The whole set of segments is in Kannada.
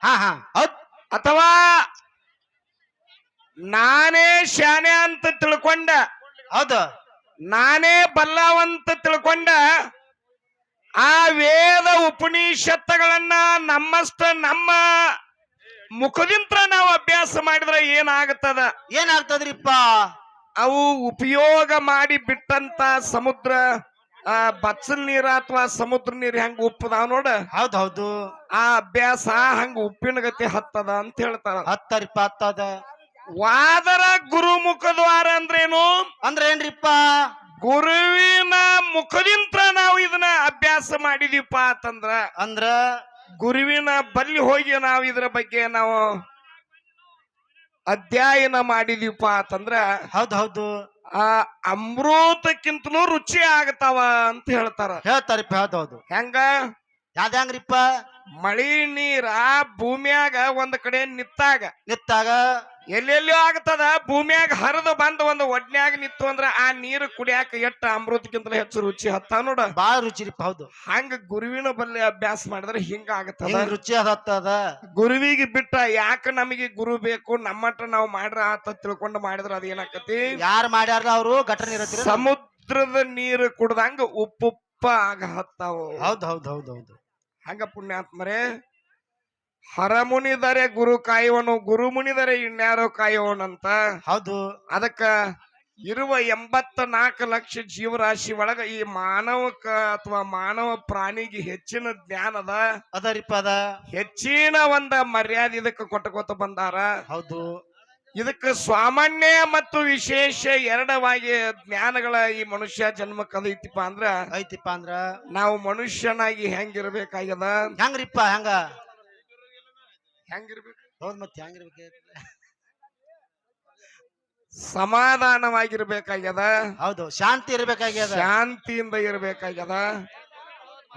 ಹಾ ಹಾ ಹೌದ್. ಅಥವಾ ನಾನೇ ಶಾನೆ ಅಂತ ತಿಳ್ಕೊಂಡ, ಹೌದು. ನಾನೇ ಬಲ್ಲವಂತ ತಿಳ್ಕೊಂಡ ಆ ವೇದ ಉಪನಿಷತ್ತುಗಳನ್ನ ನಮ್ಮಷ್ಟ ನಮ್ಮ ಮುಖದಿಂತ್ರ ನಾವು ಅಭ್ಯಾಸ ಮಾಡಿದ್ರೆ ಏನಾಗುತ್ತದ? ಏನಾಗ್ತದ್ರಿಪ್ಪ? ಅವು ಉಪಯೋಗ ಮಾಡಿ ಬಿಟ್ಟಂತ ಸಮುದ್ರ ಬಚ್ಚಲ್ ನೀರ ಅಥವಾ ಸಮುದ್ರ ನೀರ್ ಹೆಂಗ ಉಪ್ಪದಾವ ನೋಡ, ಹೌದ್ ಹೌದು. ಆ ಅಭ್ಯಾಸ ಹಂಗ ಉಪ್ಪಿನ ಗತಿ ಹತ್ತದ ಅಂತ ಹೇಳ್ತಾರ. ಹತ್ತರಿಪ್ಪ ಹತ್ತದ. ವಾದರ ಗುರುಮುಖ ದ್ವಾರ ಅಂದ್ರೇನು? ಅಂದ್ರ ಏನ್ರಿಪ್ಪ? ಗುರುವಿನ ಮುಖದಿಂತ್ರ ನಾವು ಇದನ್ನ ಅಭ್ಯಾಸ ಮಾಡಿದೀಪ ಅಂತಂದ್ರ, ಅಂದ್ರ ಗುರುವಿನ ಬಲ್ಲಿ ಹೋಗಿ ನಾವು ಇದರ ಬಗ್ಗೆ ನಾವು ಅಧ್ಯಯನ ಮಾಡಿದೀಪ ಅಂತಂದ್ರ ಹೌದ್ ಹೌದು. ಆ ಅಮೃತಕ್ಕಿಂತಲೂ ರುಚಿ ಆಗ್ತಾವ ಅಂತ ಹೇಳ್ತಾರ. ಹೇಳ್ತಾರಿಪ್ಪ. ಹೌದ್ ಹೌದು. ಹೆಂಗ? ಯಾವ್ದ ಹೆಂಗ್ರಿಪ್ಪ? ಮಳಿ ನೀರ ಭೂಮಿಯಾಗ ಒಂದ್ ಕಡೆ ನಿತ್ತಾಗ ಎಲ್ಲೆಲ್ಲೋ ಆಗ್ತದ. ಭೂಮಿಯಾಗ ಹರಿದು ಬಂದ ಒಂದು ಒಡ್ನ್ಯಾಗ ನಿತ್ತು ಅಂದ್ರ ಆ ನೀರು ಕುಡಿಯಾಕ ಎಟ್ಟ ಅಮೃತಕ್ಕಿಂತಲೂ ಹೆಚ್ಚು ರುಚಿ ಹತ್ತ ನೋಡ. ಬಾಳ ರುಚಿರಿಪ್ಪ. ಹೌದು. ಹಂಗ ಗುರುವಿನ ಬಲ್ಲಿ ಅಭ್ಯಾಸ ಮಾಡಿದ್ರೆ ಹಿಂಗ ಆಗತ್ತದ, ರುಚಿ ಹತ್ತದ. ಗುರುವಿಗೆ ಬಿಟ್ಟ ಯಾಕ ನಮಗೆ ಗುರು ಬೇಕು, ನಮ್ಮಟ್ಟ ನಾವು ಮಾಡ್ರ ಆತ ತಿಳ್ಕೊಂಡು ಮಾಡಿದ್ರ ಅದೇನಾಕತಿ? ಯಾರು ಮಾಡ್ಯಾರ ಅವರು ಗಟ್ರ ನೀರ ಸಮುದ್ರದ ನೀರು ಕುಡ್ದಂಗ ಉಪ್ಪುಪ್ಪ ಆಗ ಹತ್ತಾವ. ಹೌದ್ ಹೌದ್ ಹೌದ್ ಹೌದು. ಹಂಗ ಪುಣ್ಯಾತ್ಮರೇ, ಹರಮುನಿದರೆ ಗುರು ಕಾಯುವನು, ಗುರು ಮುನಿದರೆ ಇನ್ಯಾರೋ ಕಾಯುವನಂತ. ಹೌದು. ಅದಕ್ಕ ಇರುವ 84 ಲಕ್ಷ ಜೀವರಾಶಿ ಒಳಗ ಈ ಮಾನವಕ ಅಥವಾ ಮಾನವ ಪ್ರಾಣಿಗೆ ಹೆಚ್ಚಿನ ಜ್ಞಾನದ ಅದರಿಪ್ಪ. ಅದ ಹೆಚ್ಚಿನ ಒಂದ ಮರ್ಯಾದೆ ಇದಕ್ಕೆ ಕೊಟ್ಟಕೋತ ಬಂದಾರ. ಹೌದು. ಇದಕ್ಕೆ ಸಾಮಾನ್ಯ ಮತ್ತು ವಿಶೇಷ ಎರಡವಾಗಿ ಜ್ಞಾನಗಳ ಈ ಮನುಷ್ಯ ಜನ್ಮ ಕದೈತಿಪ್ಪ ಅಂದ್ರ ಐತಿಪ್ಪ ಅಂದ್ರ ನಾವು ಮನುಷ್ಯನಾಗಿ ಹೆಂಗಿರ್ಬೇಕಾಗ್ಯದ? ಹೆಂಗ್ರಿಪ್ಪ? ಹೆಂಗಿರ್ಬೇಕು? ಹೌದ್. ಮತ್ತೆ ಹೆಂಗಿರ್ಬೇಕು? ಸಮಾಧಾನವಾಗಿರ್ಬೇಕಾಗ್ಯದ. ಹೌದು. ಶಾಂತಿ ಇರ್ಬೇಕಾಗ್ಯದ. ಶಾಂತಿಯಿಂದ ಇರ್ಬೇಕಾಗ್ಯದ.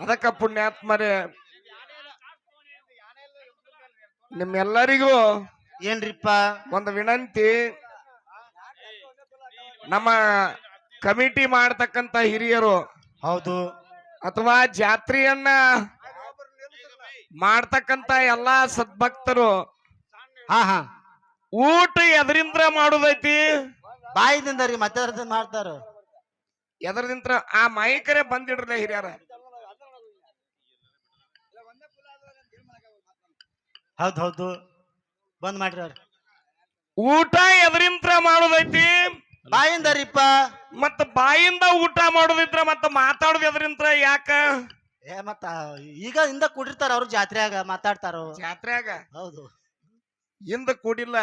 ಅದಕ್ಕ ಪುಣ್ಯಾತ್ಮರೇ, ನಿಮ್ಮೆಲ್ಲರಿಗೂ ಏನ್ರಿಪ್ಪ ಒಂದು ವಿನಂತಿ. ನಮ್ಮ ಕಮಿಟಿ ಮಾಡ್ತಕ್ಕಂತ ಹಿರಿಯರು, ಹೌದು, ಅಥವಾ ಜಾತ್ರೆಯನ್ನ ಮಾಡ್ತಕ್ಕಂತ ಎಲ್ಲಾ ಸದ್ಭಕ್ತರು, ಹಾ ಹಾ ಊಟ ಎದರಿಂದ ಮಾಡುದೈತಿ? ಬಾಯಿದಿಂದ ರೀ. ಮತ್ತೆ ಮಾಡ್ತಾರ ಎದರದಿಂತ್ರ? ಆ ಮೈಕರೇ ಬಂದಿಡ್ರಲ್ಲ ಹಿರಿಯರ. ಹೌದ್ ಹೌದು. ಬಂದ್ ಮಾಡ್ರಿ. ಊಟ ಎದರಿಂತ್ರ ಮಾಡುದೈತಿ? ಬಾಯಿಂದ ರೀಪ್ಪ. ಮತ್ತ ಬಾಯಿಂದ ಊಟ ಮಾಡುದಿದ್ರ ಮತ್ತ ಮಾತಾಡುದು ಎದರಿಂತ್ರ? ಯಾಕ? ಮತ್ತ ಈಗ ಹಿಂದ ಕೂಡಿರ್ತಾರ ಅವ್ರು, ಜಾತ್ರೆಯಾಗ ಮಾತಾಡ್ತಾರ. ಜಾತ್ರೆಯಾಗ ಹೌದು. ಹಿಂದ ಕೂಡಿಲ್ಲ,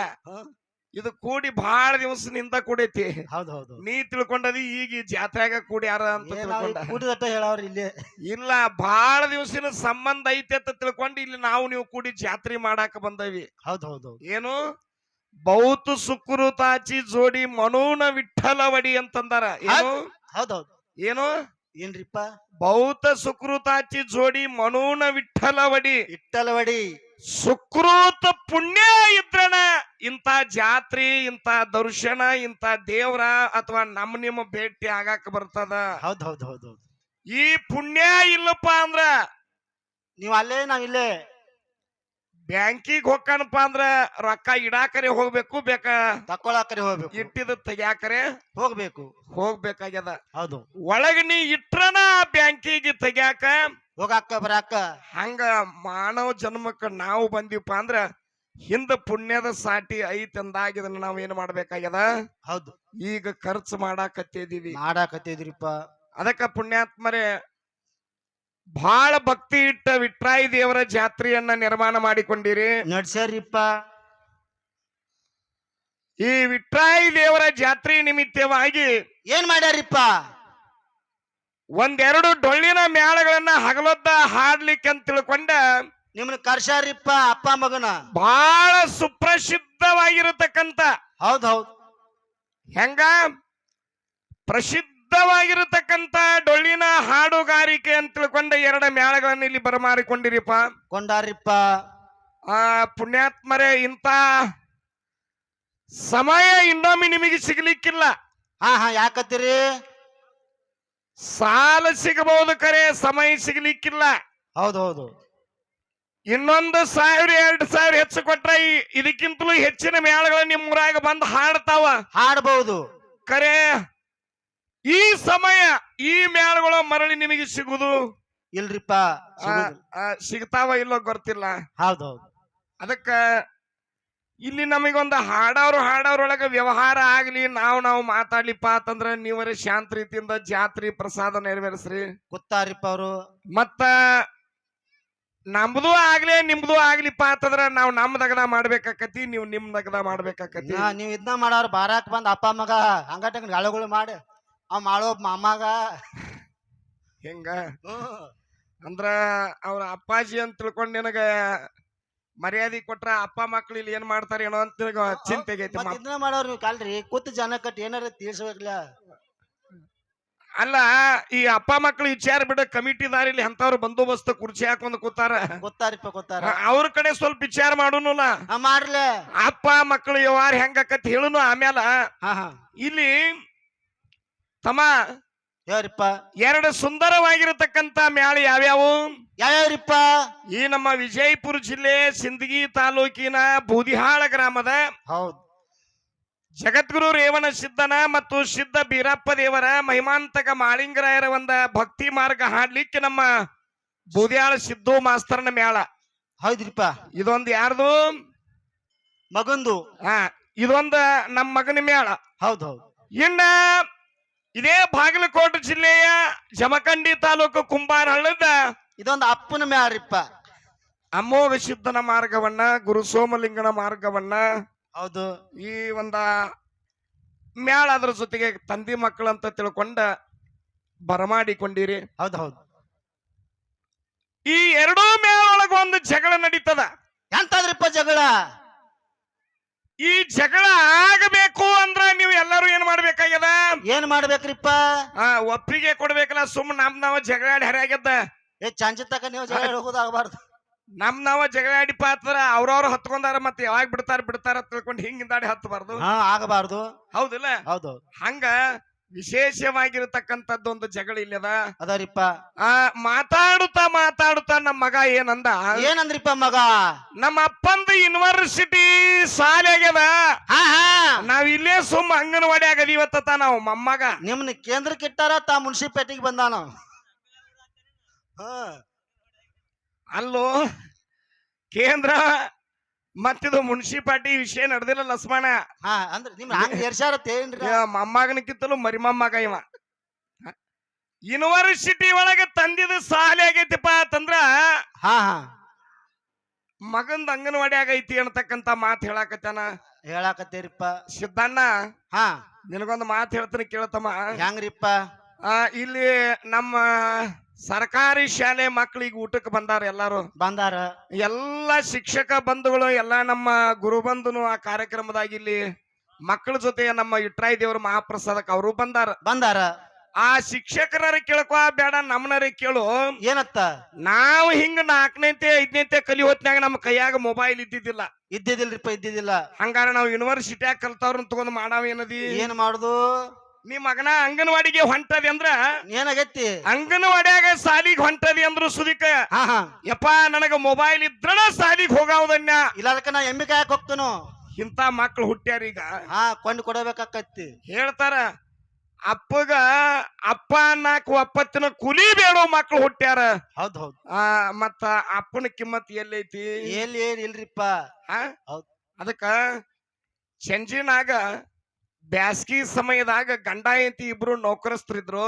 ಇದು ಕೂಡಿ ಬಹಳ ದಿವಸನಿಂದ ಕೂಡೈತಿ. ಹೌದ್ ಹೌದು. ನೀ ತಿಳ್ಕೊಂಡದಿ ಈಗ ಜಾತ್ರೆಯಾಗ ಕೂಡ್ಯಾರ ಅಂತ ತಿಳ್ಕೊಂಡ. ಕೂಡಿದಟ್ಟ ಹೇಳವ್ರ ಇಲ್ಲಿ. ಇಲ್ಲ, ಬಹಳ ದಿವಸಿನ ಸಂಬಂಧ ಐತಿ ಅಂತ ತಿಳ್ಕೊಂಡು ಇಲ್ಲಿ ನಾವು ನೀವು ಕೂಡಿ ಜಾತ್ರೆ ಮಾಡಾಕ ಬಂದವಿ. ಹೌದ್ ಹೌದು. ಏನು? ಬಹುತು ಸುಕೃತಾಚಿ ಜೋಡಿ ಮನೋನ ವಿಠಲವಡಿ ಅಂತಂದಾರ. ಏನು? ಹೌದೌದು. ಏನು ಏನ್ರಿಪ್ಪ? ಬಹುತ ಸುಕೃತಾಚಿ ಜೋಡಿ ಮನೋನ ವಿಠಲವಡಿ. ಇಟ್ಟಲವಡಿ. ಸುಕೃತ ಪುಣ್ಯ ಇದ್ರನ ಇಂಥ ಜಾತ್ರೆ, ಇಂಥ ದರ್ಶನ, ಇಂಥ ದೇವ್ರ ಅಥವಾ ನಿಮ್ಮ ಭೇಟಿ ಆಗಾಕ ಬರ್ತದ. ಹೌದ್ ಹೌದ್ ಹೌದು. ಈ ಪುಣ್ಯ ಇಲ್ಲಪ್ಪ ಅಂದ್ರ ನೀವ್ ಅಲ್ಲೇ ನಾವ್ ಇಲ್ಲೇ. ಬ್ಯಾಂಕಿಗೆ ಹೋಗ್ಕನಪ್ಪ ಅಂದ್ರ ರೊಕ್ಕ ಇಡಾಕರೆ ಹೋಗ್ಬೇಕು, ಬೇಕಾ ತಕ್ಕೊಳಕರೆ ಹೋಗ್ಬೇಕು, ಇಟ್ಟಿದ ತೆಗ್ಯಾಕರೆ ಹೋಗ್ಬೇಕಾಗ್ಯದ. ಹೌದು. ಒಳಗ ನೀ ಇಟ್ರನ ಬ್ಯಾಂಕಿಗೆ ತೆಗ್ಯಾಕ ಹೋಗಾಕ ಬರಾಕ. ಹಂಗ ಮಾನವ ಜನ್ಮಕ್ಕ ನಾವು ಬಂದಿವಪ್ಪ ಅಂದ್ರ ಹಿಂದ ಪುಣ್ಯದ ಸಾಟಿ ಐತ್ ಅಂದಾಗಿದನ್ನ ನಾವ್ ಏನ್ ಮಾಡ್ಬೇಕಾಗ್ಯದ? ಹೌದು. ಈಗ ಖರ್ಚು ಮಾಡಾಕತ್ತಿದ್ರಿಪ್ಪ. ಅದಕ್ಕ ಪುಣ್ಯಾತ್ಮರೇ, ಬಹಳ ಭಕ್ತಿ ಇಟ್ಟ ವಿಟ್ರಾಯಿ ದೇವರ ಜಾತ್ರೆಯನ್ನ ನಿರ್ಮಾಣ ಮಾಡಿಕೊಂಡಿರಿ, ನಡ್ಸ್ಯಾರಿಪ್ಪ. ಈ ವಿಟ್ರಾಯಿ ದೇವರ ಜಾತ್ರೆ ನಿಮಿತ್ತವಾಗಿ ಏನ್ ಮಾಡ್ಯಾರಿಪ್ಪ? ಒಂದೆರಡು ಡೊಳ್ಳಿನ ಮೇಳಗಳನ್ನ ಹಗಲೊದ್ದ ಹಾಡ್ಲಿಕ್ಕೆ ಅಂತ ತಿಳ್ಕೊಂಡ ನಿಮ್ನ ಕರ್ಸ್ಯಾರಿಪ್ಪ, ಅಪ್ಪ ಮಗನ. ಬಹಳ ಸುಪ್ರಸಿದ್ಧವಾಗಿರತಕ್ಕಂತ, ಹೌದ್ ಹೌದ್, ಹೆಂಗ ಪ್ರಸಿದ್ಧವಾಗಿರತಕ್ಕಂತ ಡೊಳ್ಳಿನ ಹಾಡುಗಾರಿಕೆ ಅಂತ ತಿಳ್ಕೊಂಡ ಎರಡು ಮೇಳಗಳನ್ನ ಇಲ್ಲಿ ಬರಮಾರಿಕೊಂಡಿರಿಪ್ಪ, ಕೊಂಡಾರಿಪ್ಪ. ಪುಣ್ಯಾತ್ಮರೇ, ಇಂತ ಸಮಯ ಇನ್ನೊಮ್ಮೆ ನಿಮಗೆ ಸಿಗ್ಲಿಕ್ಕಿಲ್ಲ. ಹಾ ಹಾ ಯಾಕತ್ತೀರಿ? ಸಾಲ ಸಿಗಬಹುದು, ಕರೆ ಸಮಯ ಸಿಗ್ಲಿಕ್ಕಿಲ್ಲ. ಹೌದು ಹೌದು. ಇನ್ನೊಂದು 1000-2000 ಹೆಚ್ಚು ಕೊಟ್ರ ಇದಕ್ಕಿಂತಲೂ ಹೆಚ್ಚಿನ ಮೇಳಗಳು ನಿಮ್ ಊರಾಗ ಬಂದು ಹಾಡ್ತಾವ. ಹಾಡಬಹುದು. ಕರೆ ಈ ಸಮಯ ಈ ಮೇಳಗಳು ಮರಳಿ ನಿಮಗೆ ಸಿಗುದು ಇಲ್ರಿಪ್ಪ. ಸಿಗ್ತಾವ ಇಲ್ಲೋ ಗೊತ್ತಿಲ್ಲ. ಹೌದೌದು. ಅದಕ್ಕ ಇಲ್ಲಿ ನಮಗೊಂದು ಹಾಡೋರೊಳಗ ವ್ಯವಹಾರ ಆಗ್ಲಿ, ನಾವು ಮಾತಾಡ್ಲಿಪ್ಪ ಅಂತಂದ್ರ ನೀವರೇ ಶಾಂತ ರೀತಿಯಿಂದ ಜಾತ್ರಿ ಪ್ರಸಾದ ನೆರವೇರಿಸ್ರಿ. ಗೊತ್ತಾರಿಪ್ಪ ಅವರು. ಮತ್ತ ನಮ್ದು ಆಗ್ಲಿ ನಿಮ್ದು ಆಗ್ಲಿಪ್ಪ ಅಂತಂದ್ರ ನಾವು ನಮ್ ದಗದ ಮಾಡ್ಬೇಕಾಕತಿ, ನೀವು ನಿಮ್ ದಗದ ಮಾಡ್ಬೇಕಾಕತಿ. ನೀವ್ ಇದನ್ನ ಮಾಡೋರು ಬಾರಾಕ್ ಬಂದ್ ಅಪ್ಪ ಮಗ ಹಂಗಟ ಗಾಳಗಳು ಮಾಡಿ ಅವ್ ಮಾಡೋ ಮಾಮಾಗ ಹೆಂಗ ಅಂದ್ರ ಅವ್ರ ಅಪ್ಪಾಜಿ ಅಂತ ತಿಳ್ಕೊಂಡ್ ನಿನಗ ಮರ್ಯಾದೆ ಕೊಟ್ರ ಅಪ್ಪ ಮಕ್ಳು ಇಲ್ಲಿ ಏನ್ ಮಾಡ್ತಾರ ಏನೋ ಅಂತ ಚಿಂತೆಗೈತಿ. ಇದನ್ನ ಮಾಡೋರು ನೀವು ಕಲ್ರಿ ಕೂತ್ ಜನ ಕಟ್ಟಿ ಏನಾರ ತೀರ್ಸ್ಬೇಕಲ್ಲ. ಅಲ್ಲ ಈ ಅಪ್ಪ ಮಕ್ಳು ವಿಚಾರ ಬಿಡ ಕಮಿಟಿದಾರ ಇಲ್ಲಿ ಅಂತವ್ರು ಬಂದೋಬಸ್ತ್ ಕುರ್ಚಿ ಹಾಕೊಂಡ್ ಕೂತಾರ. ಗೊತ್ತಾರಿಪ್ಪ ಗೊತ್ತಾರ. ಅವ್ರ ಕಡೆ ಸ್ವಲ್ಪ ವಿಚಾರ ಮಾಡೋನುಲ್ಲ. ಮಾಡ್ಲೆ ಅಪ್ಪ ಮಕ್ಳು ವ್ಯವಹಾರ ಹೆಂಗಕತ್ ಹೇಳುನು. ಆಮ್ಯಾಲ ಇಲ್ಲಿ ತಮ್ಮ ಯಾರಿಪ್ಪ 2 ಸುಂದರವಾಗಿರತಕ್ಕಂತ ಮ್ಯಾಳ ಯಾವ್ಯಾವ್ರಿಪ್ಪ? ಈ ನಮ್ಮ ವಿಜಯಪುರ ಜಿಲ್ಲೆ ಸಿಂದಗಿ ತಾಲೂಕಿನ ಬೂದಿಹಾಳ ಗ್ರಾಮದ ಹೌದು ಜಗದ್ಗುರು ರೇವಣ ಸಿದ್ದನ ಮತ್ತು ಸಿದ್ಧ ಬೀರಪ್ಪ ದೇವರ ಮಹಿಮಾಂತಕ ಮಾಳಿಂಗರಾಯರ ಒಂದ ಭಕ್ತಿ ಮಾರ್ಗ ಹಾಡ್ಲಿಕ್ಕೆ ನಮ್ಮ ಬೂದಿಯಾಳ ಸಿದ್ದು ಮಾಸ್ತರ್ನ ಮೇಳ. ಹೌದ್ರಿಪ್ಪ. ಇದೊಂದು ಯಾರ್ದು? ಮಗಂದು. ಇದೊಂದು ನಮ್ಮ ಮಗನ ಮೇಳ. ಹೌದೌದು. ಇನ್ನ ಇದೇ ಬಾಗಲಕೋಟೆ ಜಿಲ್ಲೆಯ ಜಮಖಂಡಿ ತಾಲೂಕು ಕುಂಬಾರಹಳ್ಳದ ಇದೊಂದು ಅಪ್ಪನ ಮೇಳ್ರಿಪ್ಪ. ಅಮೋಘ ಸಿದ್ಧನ ಮಾರ್ಗವನ್ನ, ಗುರು ಸೋಮಲಿಂಗನ ಮಾರ್ಗವನ್ನ, ಹೌದು ಈ ಒಂದ ಮೇಳ ಅದ್ರ ಜೊತೆಗೆ ತಂದಿ ಮಕ್ಕಳಂತ ತಿಳ್ಕೊಂಡ ಬರಮಾಡಿಕೊಂಡಿರಿ. ಹೌದೌದು. ಈ 2 ಮೇಳ ಒಳಗ ಒಂದು ಜಗಳ ನಡೀತದ. ಎಂತದ್ರಿಪ್ಪ ಜಗಳ? ಈ ಜಗಳ ಆಗಬೇಕು ಅಂದ್ರ ನೀವು ಎಲ್ಲರೂ ಏನ್ ಮಾಡ್ಬೇಕಾಗ್ಯದ? ಏನ್ ಮಾಡ್ಬೇಕ್ರಿಪ್ಪ? ಒಪ್ಪಿಗೆ ಕೊಡ್ಬೇಕಲ್ಲ. ಸುಮ್ ನಾವ್ ಜಗಳಾಡಿ ಹರಿಯಾಗ್ಯದ. ಚಂಚ ತಕ ನೀವು ಜಗಳ ಹೋಗೋದಾಗಬಾರ್ದು. ನಾವ ಜಗಳಾಡಿಪ್ಪ ಅಂತಂದ್ರ ಅವ್ರವ್ರು ಹತ್ಕೊಂಡಾರ ಮತ್ತೆ ಯಾವಾಗ ಬಿಡ್ತಾರ ತಿಳ್ಕೊಂಡು ಹಿಂಗಿಂದಾಡಿ ಹತ್ತಬಾರ್ದು. ಆಗಬಾರ್ದು. ಹೌದಿಲ್ಲ? ಹೌದು. ಹಂಗ ವಿಶೇಷವಾಗಿರತಕ್ಕಂಥದ್ದೊಂದು ಜಗಳ ಇಲ್ಲದ ಅದರಿಪ್ಪ. ಮಾತಾಡುತ್ತಾ ನಮ್ಮ ಮಗ ಏನಂದ್ರಿಪ್ಪ ಮಗ? ನಮ್ಮ ಅಪ್ಪಂದು ಯೂನಿವರ್ಸಿಟಿ ಶಾಲೆ ಆಗ್ಯದ. ನಾವ್ ಇಲ್ಲೇ ಸುಮ್ಮ ಅಂಗನವಾಡಿ ಆಗದ ಇವತ್ತ ನಾವು ಮೊಮ್ಮಗ ನಿಮ್ನ ಕೇಂದ್ರಕ್ಕೆ ಇಟ್ಟಾರ, ತಾ ಮುನ್ಸಿಪೇಟಿಗೆ ಬಂದಾನ. ಅಲ್ಲೋ ಕೇಂದ್ರ ಮತ್ತಿದು ಮುನ್ಸಿಪಾಲ್ಟಿ ವಿಷಯ ನಡೆದಿಲ್ಲ ಲಸ್ಮಣ. ಅಂದ್ರೆ ನಿಮ್ ಹಂಗ ಏರ್ಸಾರತ್ತೇನ್ರಿ? ಮೊಮ್ಮಗನಕ್ಕಿಂತಲೂ ಮರಿ ಮೊಮ್ಮಗ ಇವ. ಯೂನಿವರ್ಸಿಟಿ ಒಳಗೆ ತಂದಿದ ಶಾಲೆ ಆಗೈತಿಪ್ಪ ಅಂತಂದ್ರ ಮಗಂದ ಅಂಗನವಾಡಿ ಆಗೈತಿ ಅನ್ನತಕ್ಕಂತ ಮಾತು ಹೇಳಾಕತ್ತೇರಿಪ್ಪ. ಸಿದ್ದಣ್ಣ ನಿನಗೊಂದು ಮಾತು ಹೇಳ್ತೀನಿ ಕೇಳತಮ್ಮ. ಹೆಂಗ್ರಿಪ್ಪ? ಇಲ್ಲಿ ನಮ್ಮ ಸರ್ಕಾರಿ ಶಾಲೆ ಮಕ್ಕಳಿಗೆ ಊಟಕ್ಕೆ ಬಂದಾರ. ಎಲ್ಲಾರು ಬಂದಾರ. ಎಲ್ಲಾ ಶಿಕ್ಷಕ ಬಂಧುಗಳು, ಎಲ್ಲಾ ನಮ್ಮ ಗುರು ಬಂಧುನು ಆ ಕಾರ್ಯಕ್ರಮದಾಗ ಇಲ್ಲಿ ಮಕ್ಕಳ ಜೊತೆ ನಮ್ಮ ಇಟ್ರಾಯಿ ದೇವ್ರ ಮಹಾಪ್ರಸಾದಕ್ಕೆ ಅವರು ಬಂದಾರ. ಆ ಶಿಕ್ಷಕರ ಕೇಳ್ಕೊ ಬೇಡ, ನಮ್ಮನರೇ ಕೇಳು. ಏನತ್ತ? ನಾವು ಹಿಂಗ 4ನೇತೆ 5ನೇತೆ ಕಲಿ ಹೊತ್ನ್ಯಾಗ ನಮ್ಮ ಕೈಯಾಗ ಮೊಬೈಲ್ ಇದ್ದಿದ್ದಿಲ್ರಿಪ್ಪ. ಹಂಗಾರ ನಾವು ಯೂನಿವರ್ಸಿಟಿಯಾಗ ಕಲ್ತವ್ರನ್ನ ತಗೊಂಡ್ ಮಾಡಾವೇನದಿ? ಏನ್ ಮಾಡುದು? ನೀ ಮಗನ ಅಂಗನವಾಡಿಗೆ ಹೊಂಟದಿ ಅಂದ್ರ ಏನಾಗೈತಿ? ಅಂಗನವಾಡಿಯಾಗ ಸಾಲಿಗೆ ಹೊಂಟದಿ ಅಂದ್ರು ಸುದಿಕ ಯಪ್ಪ ನನಗ ಮೊಬೈಲ್ ಇದ್ರನ ಸಾಲಿಗೆ ಹೋಗಾವದನ್ನ ಇಲ್ಲ. ಅದಕ್ಕ ನಾ ಎಮ್ಮಿ ಕಾಯಕ್ ಹೋಗ್ತೇನು. ಇಂತ ಮಕ್ಳು ಹುಟ್ಟ್ಯಾರೀಗ. ಕೊಂಡು ಕೊಡಬೇಕಾಕತ್ತಿ. ಹೇಳ್ತಾರ ಅಪ್ಪಗ ಅಪ್ಪ ಅನ್ನಕ್ ಒಪ್ಪತ್ತಿನ ಕುಲಿ ಬೇಡೋ ಮಕ್ಳು ಹುಟ್ಟ್ಯಾರ. ಹೌದ್. ಮತ್ತ ಅಪ್ಪನ ಕಿಮ್ಮತ್ ಎಲ್ಲೈತಿ? ಇಲ್ರಿಪ್ಪ. ಅದಕ್ಕ ಸಂಜಿನಾಗ ಬ್ಯಾಸ್ಗಿ ಸಮಯದಾಗ ಗಂಡ ಹೆಂಡತಿ ಇಬ್ರು ನೌಕರಸ್ಥರಿದ್ರು.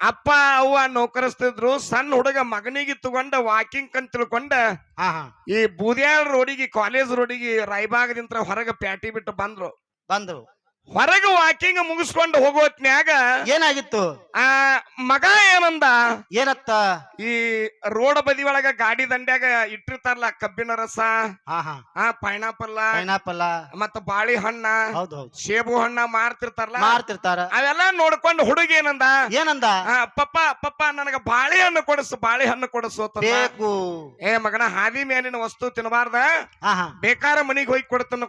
ಅಪ್ಪ ಅವ್ವ ನೌಕರಸ್ಥರಿದ್ರು. ಸಣ್ಣ ಹುಡುಗ ಮಗನಿಗೆ ತಗೊಂಡ ವಾಕಿಂಗ್ ಅಂತ ತಿಳ್ಕೊಂಡ ಈ ಬೂದ್ಯಾಳ ರೋಡಿಗೆ, ಕಾಲೇಜ್ ರೋಡಿಗೆ ರಾಯಬಾಗದಿಂದ ಹೊರಗ ಪ್ಯಾಟಿ ಬಿಟ್ಟು ಬಂದ್ರು. ಹೊರಗೆ ವಾಕಿಂಗ್ ಮುಗಿಸ್ಕೊಂಡು ಹೋಗೋತ್ನ್ಯಾಗ ಏನಾಗಿತ್ತು? ಮಗ ಏನತ್ತ? ಈ ರೋಡ್ ಬದಿ ಒಳಗ ಗಾಡಿ ದಂಡ್ಯಾಗ ಇಟ್ಟಿರ್ತಾರಲ್ಲ ಕಬ್ಬಿನ ರಸ, ಪೈನಾಪಲ್ ಮತ್ತ ಬಾಳೆಹಣ್ಣ, ಸೇಬು ಹಣ್ಣ ಮಾರ್ತಿರ್ತಾರ. ಅವೆಲ್ಲ ನೋಡ್ಕೊಂಡು ಹುಡುಗ ಏನಂದ? ಪಪ್ಪ ನನಗ ಬಾಳೆಹಣ್ಣು ಕೊಡಸು ಬೇಕು. ಮಗನ ಹಾದಿ ಮೇಲಿನ ವಸ್ತು ತಿನ್ನಬಾರ್ದ, ಬೇಕಾದ ಮನಿಗೆ ಹೋಗಿ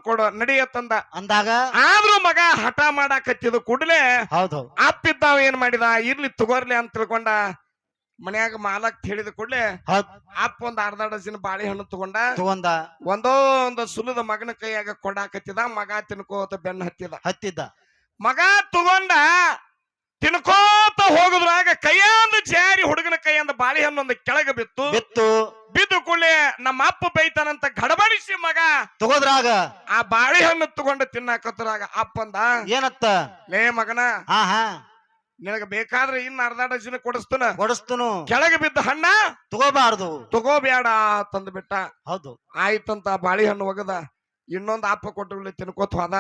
ಕೊಡು ನಡಿಯತ್ತಂದ. ಅಂದಾಗ ಆದ್ರೂ ಮಗ ಹಠ ಮಾಡಾಕತ್ತಿದ ಕೂಡಲೇ ಅಪ್ಪಿದ್ದಾವ ಏನ್ ಮಾಡಿದ, ಇರ್ಲಿ ತಗೋರ್ಲಿ ಅಂತ ತಿಳ್ಕೊಂಡ ಮನ್ಯಾಗ ಮಾಲಕ್ ಹೇಳಿದ ಕೂಡಲೇ ಹೌದ್ ಅಪ್ಪ ಒಂದ್ ಅರ್ಧ ಡಜನ್ ಬಾಳೆಹಣ್ಣು ತಗೊಂಡ ತಗೊಂಡ ಒಂದೊಂದು ಸುಲದ ಮಗನ ಕೈಯಾಗ ಕೊಡಾಕತ್ತಿದ. ಮಗ ತಿನ್ಕೋತ ಬೆನ್ನ ಹತ್ತಿದ. ಮಗ ತಗೊಂಡ ತಿನ್ಕೋತ ಹೋಗುದ್ರಾಗ ಕೈಯಂದ ಜಾರಿ ಹುಡುಗನ ಕೈಯಂದ ಬಾಳೆಹಣ್ಣು ಒಂದು ಕೆಳಗೆ ಬಿದ್ದು ಕೂಡಲೇ ನಮ್ಮ ಅಪ್ಪ ಬೈತಾನಂತ ಗಡಬಡಿಸಿ ಮಗ ತಗೋದ್ರಾಗ ಆ ಬಾಳೆಹಣ್ಣು ತಗೊಂಡು ತಿನ್ನಾಕತ್ರಾಗ ಅಪ್ಪಂದ ಏನತ್ತ, ಲೇ ಮಗನ, ಹಾ ಹಾ ನಿನಗ ಬೇಕಾದ್ರೆ ಇನ್ನ ಅರ್ಧ ಡಜನ್ ಕೊಡಿಸ್ತನು, ಕೆಳಗೆ ಬಿದ್ದ ಹಣ್ಣ ತಗೋಬೇಡ ತಂದ್ಬಿಟ್ಟ. ಹೌದು ಆಯ್ತಂತ ಬಾಳೆಹಣ್ಣು ಒಗದ ಇನ್ನೊಂದು ಅಪ್ಪ ಕೊಟ್ಟು ತಿನ್ಕೋತ ಹೋದ.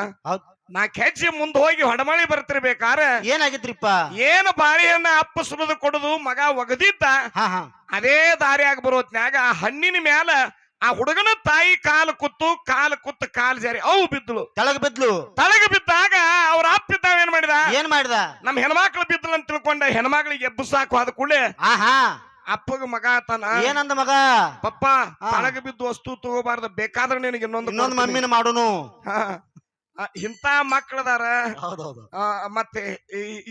ನಾ ಹೆಜ್ಜೆ ಮುಂದೆ ಹೋಗಿ ಹೊಡಮಳಿ ಬರ್ತಿರ್ಬೇಕಾರ ಏನಾಗಿತ್ರಿಪ್ಪ, ಏನು ಬಾಳೆಹಣ್ಣ ಅಪ್ಪ ಸುರಿದು ಕೊಡುದು ಮಗ ಒಗದಿದ್ದ. ಅದೇ ದಾರಿಯಾಗ ಬರೋತ್ನ್ಯಾಗ ಆ ಹಣ್ಣಿನ ಮ್ಯಾಲ ಆ ಹುಡುಗನ ತಾಯಿ ಕಾಲು ಕುತ್ತು ಕಾಲು ಜಾರಿ ಅವು ಬಿದ್ಲು, ತಳಗ ಬಿದ್ದಾಗ ಅವ್ರ ಅಪ್ಪ ಇದ್ದಾವ ಏನ್ ಮಾಡಿದ ನಮ್ ಹೆಣ್ಮಕ್ಳು ಬಿದ್ದಲು ಅಂತ ತಿಳ್ಕೊಂಡ ಹೆಣ್ಮಕ್ಳಿಗೆ ಎಬ್ಬಸಾಕು ಆದ ಕೂಡಲೇ ಅಪ್ಪಗ ಮಗ ಆತನ ಏನಂದ ಮಗ, ಪಪ್ಪ ತಳಗ ಬಿದ್ದು ವಸ್ತು ತಗೋಬಾರ್ದು, ಬೇಕಾದ್ರೆ ನಿನಗೆ ಇನ್ನೊಂದು ಮಮ್ಮಿನ ಮಾಡೋನು. ಇಂತ ಮಕ್ಕಳದಾರ. ಮತ್ತೆ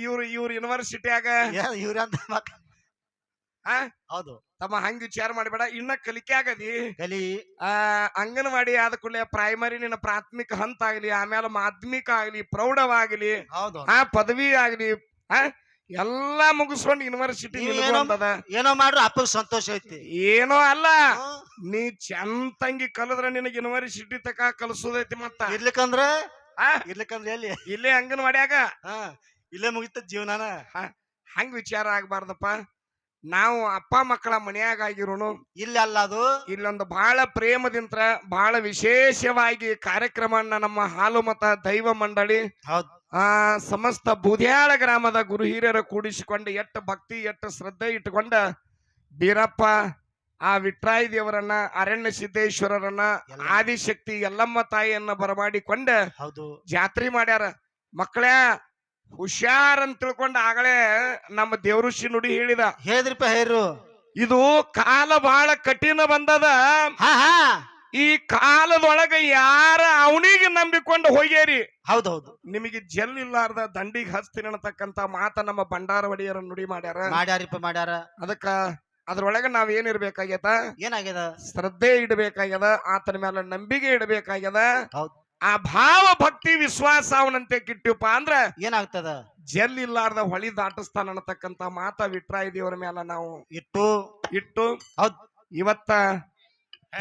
ಇವ್ರು ಯೂನಿವರ್ಸಿಟಿಯಾಗ ಹೌದು ತಮ್ಮ ಹಂಗ ವಿಚಾರ ಮಾಡಬೇಡ, ಇನ್ನ ಕಲಿಕೆ ಆಗದಿ. ಅಂಗನವಾಡಿ ಆದ ಕೂಡಲೇ ಪ್ರೈಮರಿ ನಿನ್ನ ಪ್ರಾಥಮಿಕ ಹಂತ ಆಗ್ಲಿ, ಆಮೇಲೆ ಮಾಧ್ಯಮಿಕ ಆಗ್ಲಿ, ಪ್ರೌಢವಾಗ್ಲಿ, ಪದವಿ ಆಗ್ಲಿ, ಎಲ್ಲಾ ಮುಗಿಸ್ಕೊಂಡು ಯೂನಿವರ್ಸಿಟಿ ಏನೋ ಮಾಡ್ರು ಅಪ್ಪಗ್ ಸಂತೋಷ ಐತಿ. ಏನೋ ಅಲ್ಲ, ನೀ ಚಂತಂಗಿ ಕಲದ್ರ ನಿನಗೆ ಯೂನಿವರ್ಸಿಟಿ ತಕ ಕಲ್ಸೋದೈತಿ. ಮತ್ತ ಇರ್ಲಿಕ್ಕಂದ್ರೆ ಇಲ್ಲೇ ಅಂಗನವಾಡಿಯಾಗ ಇಲ್ಲೇ ಮುಗಿತ ಜೀವನಾನ. ಹಂಗ ವಿಚಾರ ಆಗ್ಬಾರ್ದಪ್ಪ. ನಾವು ಅಪ್ಪ ಮಕ್ಕಳ ಮನೆಯಾಗ ಆಗಿರೋನು ಇಲ್ಲ ಅಲ್ಲ, ಅದು ಇಲ್ಲೊಂದು ಬಹಳ ಪ್ರೇಮದಿಂತ್ರ ಬಹಳ ವಿಶೇಷವಾಗಿ ಕಾರ್ಯಕ್ರಮವನ್ನ ನಮ್ಮ ಹಾಲು ಮತ ದೈವ ಮಂಡಳಿ ಸಮಸ್ತ ಬೂದ್ಯಾಳ ಗ್ರಾಮದ ಗುರು ಹಿರಿಯರ ಕೂಡಿಸಿಕೊಂಡು ಎಟ್ಟು ಭಕ್ತಿ ಎಟ್ಟು ಶ್ರದ್ಧೆ ಇಟ್ಟುಕೊಂಡ ಬೀರಪ್ಪ ಆ ವಿಟ್ರಾಯಿ ದೇವರನ್ನ, ಅರಣ್ಯ ಸಿದ್ದೇಶ್ವರರನ್ನ, ಆದಿಶಕ್ತಿ ಎಲ್ಲಮ್ಮ ತಾಯಿಯನ್ನ ಬರಮಾಡಿಕೊಂಡ ಜಾತ್ರೆ ಮಾಡ್ಯಾರ. ಮಕ್ಕಳೇ ಹುಷಾರ್ ಅಂತ ತಿಳ್ಕೊಂಡ ಆಗಲೇ ನಮ್ಮ ದೇವಋಷಿ ನುಡಿ ಹೇಳಿದ್ರಿಪ್ಪ, ಇದು ಕಾಲ ಬಹಳ ಕಠಿಣ ಬಂದದ. ಈ ಕಾಲದೊಳಗ ಯಾರ ಅವನಿಗೆ ನಂಬಿಕೊಂಡು ಹೋಗ್ಯಾರಿ, ಹೌದೌದು, ನಿಮಗೆ ಜಲ್ ಇಲ್ಲಾರ್ದ ದಂಡಿಗೆ ಹಚ್ತೀನಿ ಅನ್ನತಕ್ಕಂತ ಮಾತ ನಮ್ಮ ಭಂಡಾರ ಒಡೆಯರ ನುಡಿ ಮಾಡ್ಯಾರ. ಅದಕ್ಕ ಅದ್ರೊಳಗ ನಾವ್ ಏನಿರ್ಬೇಕಾಗ್ಯದ, ಏನಾಗ್ಯದ, ಶ್ರದ್ಧೆ ಇಡಬೇಕಾಗ್ಯದ, ಆತನ ಮೇಲೆ ನಂಬಿಕೆ ಇಡಬೇಕಾಗ್ಯದ. ಆ ಭಾವ ಭಕ್ತಿ ವಿಶ್ವಾಸ ಅವನಂತೆ ಕಿಟ್ಟಿವಪ್ಪ ಅಂದ್ರ ಏನಾಗ್ತದ, ಜಲ್ ಇಲ್ಲಾರ್ದ ಹೊಳಿ ದಾಟಿಸ್ತಾನ ಅನ್ನತಕ್ಕಂತ ಮಾತ ವಿಟ್ರಾಯಿ ದೇವರ ಮೇಲೆ ನಾವು ಇಟ್ಟು ಇವತ್ತ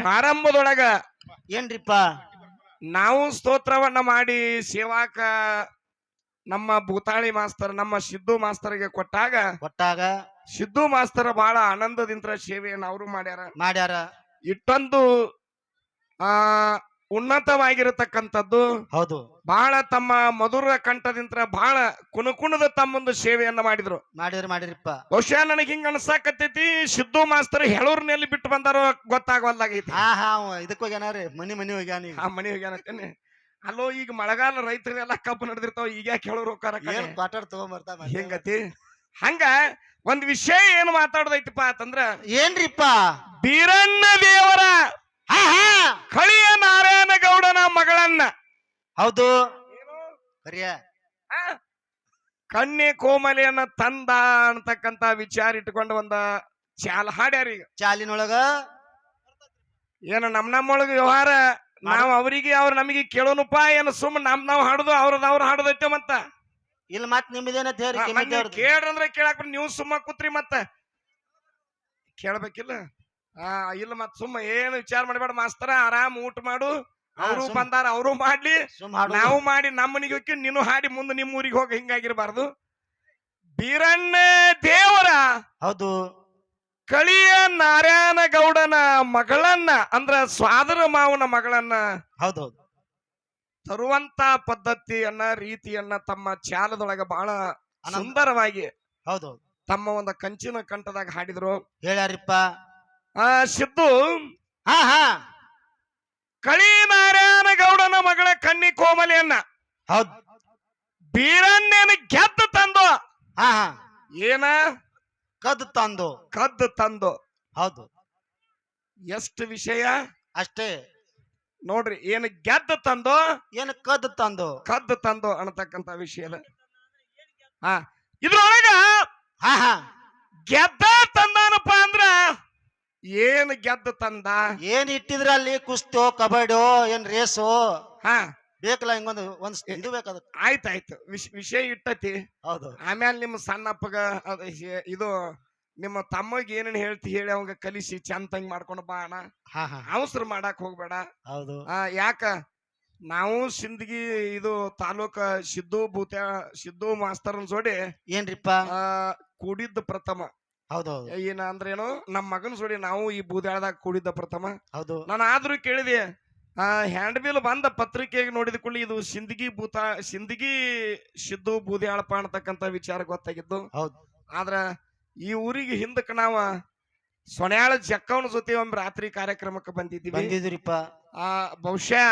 ಪ್ರಾರಂಭದೊಳಗ ಏನ್ರಿಪ್ಪ ನಾವು ಸ್ತೋತ್ರವನ್ನ ಮಾಡಿ ಸೇವಾಕ ನಮ್ಮ ಭೂತಾಳಿ ಮಾಸ್ತರ್ ನಮ್ಮ ಸಿದ್ದು ಮಾಸ್ತರ್ಗೆ ಕೊಟ್ಟಾಗ ಸಿದ್ದು ಮಾಸ್ತರ ಬಹಳ ಆನಂದದಿಂದ ಸೇವೆಯನ್ನು ಅವರು ಮಾಡ್ಯಾರ. ಇಟ್ಟೊಂದು ಉನ್ನತವಾಗಿರತಕ್ಕಂಥದ್ದು. ಹೌದು, ಬಹಳ ತಮ್ಮ ಮಧುರ ಕಂಠದಿಂದ ಬಹಳ ಕುಣದ ತಮ್ಮೊಂದು ಸೇವೆಯನ್ನ ಮಾಡಿದ್ರಿಪ್ಪ. ಬಹುಶಃ ನನಗೆ ಹಿಂಗ ಅನ್ಸಾಕತ್ತೈತಿ, ಸಿದ್ದು ಮಾಸ್ತರ್ ಹೆಳೂರಿನಲ್ಲಿ ಬಿಟ್ಟು ಬಂದಾರೋ ಗೊತ್ತಾಗವಲ್ಲಾಗೈತಿ. ಇದಕ್ಕೆ ಹೋಗ್ಯಾನ ಮನಿ ಹೋಗ್ಯಾನತ್ತೇನೆ. ಅಲ್ಲೋ ಈಗ ಮಳೆಗಾಲ ರೈತರೆಲ್ಲ ಕಬ್ಬು ನಡೆದಿರ್ತಾವ, ಈಗ ಯಾಕೆ ಹೇಳೋರು ಹೆಂಗತಿ. ಹಂಗ ಒಂದ್ ವಿಷಯ ಏನು ಮಾತಾಡೋದೈತಿಪ್ಪ ಅಂತಂದ್ರ ಏನ್ರಿಪ್ಪ, ಬೀರಣ್ಣ ದೇವರ ಕಳಿಯ ನಾರಾಯಣ ಗೌಡನ ಮಗಳನ್ನ, ಹೌದು ಕನ್ಯೆ ಕೋಮಲೆಯನ್ನ ತಂದ ಅಂತಕ್ಕಂತ ವಿಚಾರ ಇಟ್ಕೊಂಡು ಒಂದ ಚಾಲ ಹಾಡ್ಯಾರ. ಈಗ ಚಾಲಿನೊಳಗ ಏನ ನಮ್ಮೊಳಗ ವ್ಯವಹಾರ, ನಾವ್ ಅವ್ರಿಗೆ ಅವ್ರ ನಮಗೆ ಕೇಳೋನಪ್ಪ, ಏನು ಸುಮ್ ನಾವ್ ಹಾಡುದು ಅವ್ರ ಹಾಡುದೈತೆ. ಮತ್ತ ಇಲ್ಲ ಮತ್ ನಿಮ್ದೇನ ಕೇಳ್ರಂದ್ರ ಕೇಳಾಕ ನೀವು ಸುಮ್ಮ ಕೂತ್ರಿ, ಮತ್ತ ಕೇಳ್ಬೇಕಿಲ್ಲ. ಇಲ್ಲ ಮತ್ ಸುಮ್ಮ ಏನು ವಿಚಾರ ಮಾಡಬೇಡ ಮಾಸ್ತರ, ಆರಾಮ್ ಊಟ ಮಾಡು. ಅವರು ಬಂದಾರ, ಅವರು ಮಾಡ್ಲಿ, ನಾವು ಮಾಡಿ ನಮ್ಮ ಮನಿಗೆ ಹೋಗಿ ನೀನು ಹಾಡಿ ಮುಂದೆ ನಿಮ್ಮ ಊರಿಗೆ ಹೋಗಿ ಹಿಂಗಾಗಿರ್ಬಾರ್ದು. ಬೀರಣ್ಣ ದೇವರ ಹೌದು ಕಳಿಯ ನಾರಾಯಣ ಗೌಡನ ಮಗಳನ್ನ ಅಂದ್ರ ಸ್ವಾದರ ಮಾವನ ಮಗಳನ್ನ ಹೌದೌದು ತರುವಂತ ಪದ್ಧತಿಯನ್ನ ರೀತಿಯನ್ನ ತಮ್ಮ ಚಾಲದೊಳಗ ಬಹಳ ಸುಂದರವಾಗಿ ಹೌದೌದು ತಮ್ಮ ಒಂದು ಕಂಚಿನ ಕಂಠದಾಗ ಹಾಡಿದ್ರು. ಹೇಳ್ಯಾರಿಪ್ಪ ಸಿದ್ದು ಕಳಿ ನಾರಾಯಣ ಗೌಡನ ಮಗಳ ಕನ್ನಿ ಕೋಮಲೆಯನ್ನ ಹೌದು ಬೀರಣ್ಣನ ಗೆದ್ದು ತಂದು ಏನ ಕದ್ದು ತಂದು ಹೌದು ಎಷ್ಟು ವಿಷಯ ಅಷ್ಟೇ ನೋಡ್ರಿ. ಏನು ಗೆದ್ದು ತಂದು ಏನು ಕದ್ದು ತಂದು ಅನ್ನತಕ್ಕಂತ ವಿಷಯದ ಇದ್ರೊಳಗ ಗೆದ್ದ ತಂದಾನಪ್ಪ ಅಂದ್ರ ಏನ್ ಗೆದ್ದ ತಂದ? ಏನ್ ಇಟ್ಟಿದ್ರ ಅಲ್ಲಿ ಕುಸ್ತೋ ಕಬಡ್ಡಿಯೋ ಏನ್ ರೇಸೋ ಹಾ ಬೇಕಲ್ಲ ಹಿಂಗೊಂದು ಇದು ಬೇಕಾದ. ಆಯ್ತಾಯ್ತು, ವಿಷಯ ಇಟ್ಟತಿ. ಹೌದು. ಆಮೇಲೆ ನಿಮ್ಮ ಸಣ್ಣಪ್ಪಗ ಇದು ನಿಮ್ಮ ತಮ್ಮಗ್ ಏನೇನ್ ಹೇಳಿ ಅವಂಗ ಕಲಿಸಿ ಚಂದಂಗ್ ಮಾಡ್ಕೊಂಡು ಬಾ ಅಣ್ಣ. ಅವಸರ ಮಾಡಾಕ್ ಹೋಗ್ಬೇಡ. ಹೌದು. ಯಾಕ ನಾವು ಸಿಂದಗಿ ಇದು ತಾಲೂಕ ಸಿದ್ದು ಮಾಸ್ತರ್ನ ಜೋಡಿ ಏನ್ರಿಪ್ಪ ಕೂಡಿದ್ದ ಪ್ರಥಮ. ಹೌದೌದು. ಏನ ಅಂದ್ರೇನು, ನಮ್ಮ ಮಗನ ಜೋಡಿ ನಾವು ಈ ಬೂದ್ಯಾಳದಾಗ ಕೂಡಿದ್ದ ಪ್ರಥಮ. ಹೌದು. ನಾನು ಆದ್ರೂ ಕೇಳಿದೆ, ಹ್ಯಾಂಡ್ ಬಿಲ್ ಬಂದ ಪತ್ರಿಕೆಗೆ ನೋಡಿದ ಕೂಡಲಿ ಇದು ಸಿಂದಗಿ ಸಿದ್ದು ಬೂದ್ಯಾಳಪ್ಪ ಅನ್ನತಕ್ಕಂತ ವಿಚಾರ ಗೊತ್ತಾಗಿದ್ದು. ಹೌದು. ಆದ್ರ ಈ ಊರಿಗೆ ಹಿಂದಕ್ಕೆ ನಾವ ಸೊನ್ಯಾಳ ಜಕ್ಕವನ ಜೊತೆ ಒಮ್ಮೆ ರಾತ್ರಿ ಕಾರ್ಯಕ್ರಮಕ್ಕೆ ಬಂದಿದ್ರಿಪ್ಪ. ಬಹುಶಃ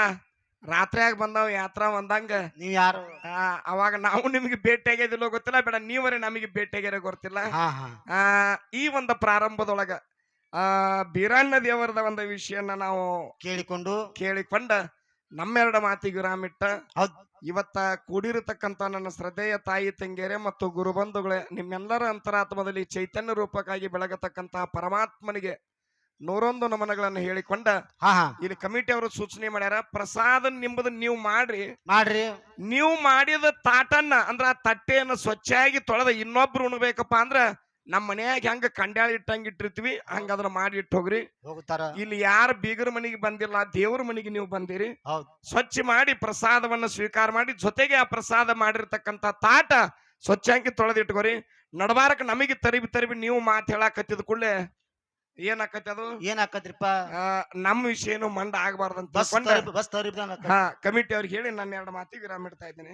ರಾತ್ರಿಯಾಗ ಬಂದಾವ ಯಾತ್ರಾ ಬಂದಂಗ. ನೀವ್ ಯಾರು? ಅವಾಗ ನಾವು ನಿಮ್ಗೆ ಭೇಟಿ ಆಗಿದಿಲ್ಲೋ ಗೊತ್ತಿಲ್ಲ, ಬೇಡ ನೀವರೇ ನಮಗೆ ಭೇಟಿ ಆಗ್ಯಾರ ಗೊತ್ತಿಲ್ಲ. ಈ ಒಂದು ಪ್ರಾರಂಭದೊಳಗ ಬೀರಣ್ಣ ದೇವರದ ಒಂದು ವಿಷಯನ ನಾವು ಕೇಳಿಕೊಂಡ ನಮ್ಮೆರಡ ಮಾತಿಗೆ ವಿರಾಮ ಇಟ್ಟ ಇವತ್ತ ಕೂಡಿರತಕ್ಕಂತ ನನ್ನ ಶ್ರದ್ಧೆಯ ತಾಯಿ ತಂಗಿಯರೇ ಮತ್ತು ಗುರುಬಂಧುಗಳೇ, ನಿಮ್ಮೆಲ್ಲರ ಅಂತರಾತ್ಮದಲ್ಲಿ ಚೈತನ್ಯ ರೂಪಕ್ಕಾಗಿ ಬೆಳಗತಕ್ಕಂತಹ ಪರಮಾತ್ಮನಿಗೆ 101 ನಮನಗಳನ್ನು ಹೇಳಿಕೊಂಡ ಇಲ್ಲಿ ಕಮಿಟಿ ಅವರು ಸೂಚನೆ ಮಾಡ್ಯಾರ, ಪ್ರಸಾದ ನಿಂಬುದು ನೀವು ಮಾಡ್ರಿ. ನೀವು ಮಾಡಿದ ತಾಟನ್ನ ಅಂದ್ರ ಆ ತಟ್ಟೆಯನ್ನು ಸ್ವಚ್ಛಾಗಿ ತೊಳೆದ ಇನ್ನೊಬ್ರು ಉಣ್ಬೇಕಪ್ಪ ಅಂದ್ರ ನಮ್ಮ ಮನ್ಯಾಗ ಹೆಂಗ ಕಂಡ್ಯಾಳಿ ಇಟ್ಟಂಗ ಇಟ್ಟಿರ್ತೀವಿ ಹಂಗ ಅದನ್ನ ಮಾಡಿ ಇಟ್ಟು ಹೋಗ್ರಿ. ಇಲ್ಲಿ ಯಾರ ಬೀಗರ ಮನೆಗೆ ಬಂದಿಲ್ಲ, ದೇವ್ರ ಮನೆಗೆ ನೀವು ಬಂದಿರಿ. ಸ್ವಚ್ಛ ಮಾಡಿ ಪ್ರಸಾದವನ್ನ ಸ್ವೀಕಾರ ಮಾಡಿ, ಜೊತೆಗೆ ಆ ಪ್ರಸಾದ ಮಾಡಿರ್ತಕ್ಕಂತ ತಾಟ ಸ್ವಚ್ಛಾಗಿ ತೊಳೆದಿಟ್ಕೋರಿ. ನಡಬಾರಕ ನಮಗೆ ತರಿಬಿ ನೀವು ಮಾತು ಹೇಳಾಕತ್ತಿದ ಕೂಡಲೇ ಏನಾಕತಿ, ಅದು ಏನಾಕತ್ರಿಪ್ಪ, ನಮ್ಮ ವಿಷಯನು ಮಂಡ ಆಗಬಾರ್ದಂತ ಕಮಿಟಿ ಅವ್ರಿಗೆ ಹೇಳಿ ನಾನು 2 ಮಾತಿಗೆ ವಿರಾಮ ಇಡ್ತಾ ಇದ್ದೀನಿ.